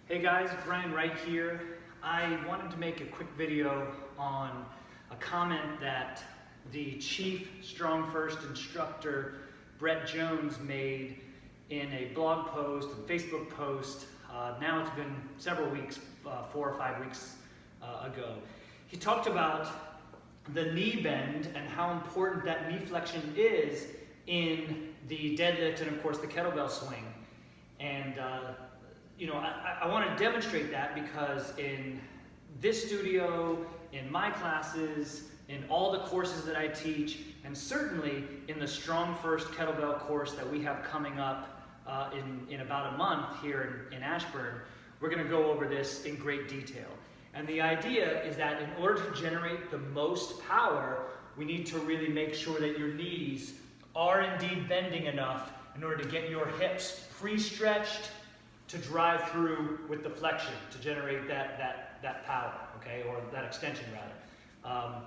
Hey guys, Brian Wright here. I wanted to make a quick video on a comment that the Chief Strong First instructor, Brett Jones, made in a blog post and Facebook post. Now it's been several weeks, 4 or 5 weeks ago. He talked about the knee bend and how important that knee flexion is in the deadlift and of course the kettlebell swing. And I want to demonstrate that because in this studio, in my classes, in all the courses that I teach, and certainly in the Strong First kettlebell course that we have coming up in about a month here in Ashburn, we're going to go over this in great detail. And the idea is that in order to generate the most power, we need to really make sure that your knees are indeed bending enough in order to get your hips pre-stretched to drive through with the flexion to generate that power, okay, or that extension rather.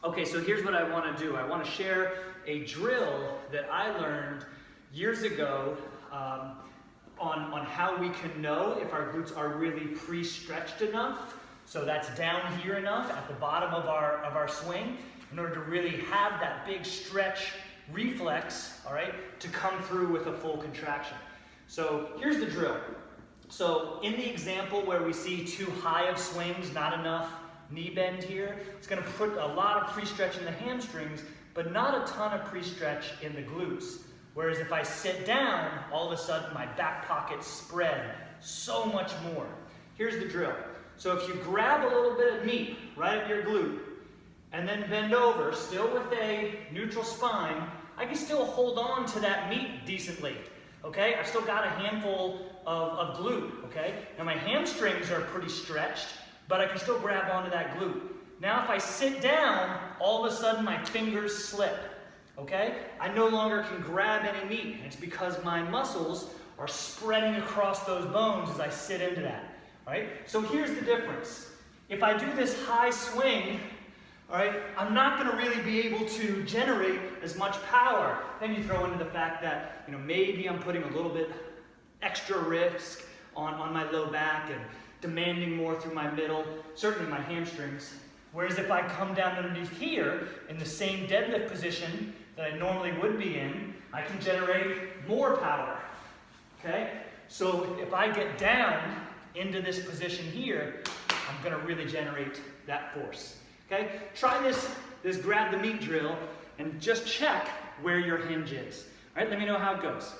Okay, so here's what I want to do. I want to share a drill that I learned years ago on how we can know if our glutes are really pre-stretched enough. So that's down here enough at the bottom of our swing in order to really have that big stretch reflex, all right, to come through with a full contraction. So here's the drill. So in the example where we see too high of swings, not enough knee bend here, it's going to put a lot of pre-stretch in the hamstrings, but not a ton of pre-stretch in the glutes. Whereas if I sit down, all of a sudden my back pockets spread so much more. Here's the drill. So if you grab a little bit of meat right at your glute, and then bend over, still with a neutral spine, I can still hold on to that meat decently. Okay, I've still got a handful of glute, okay? Now my hamstrings are pretty stretched, but I can still grab onto that glute. Now if I sit down, all of a sudden my fingers slip, okay? I no longer can grab any meat. It's because my muscles are spreading across those bones as I sit into that, all right? So here's the difference. If I do this high swing, all right, I'm not going to really be able to generate as much power. Then you throw into the fact that, maybe I'm putting a little bit extra risk on my low back and demanding more through my middle, certainly my hamstrings. Whereas if I come down underneath here in the same deadlift position that I normally would be in, I can generate more power, okay? So if I get down into this position here, I'm going to really generate that force. Okay, try this grab the meat drill and just check where your hinge is. All right, let me know how it goes.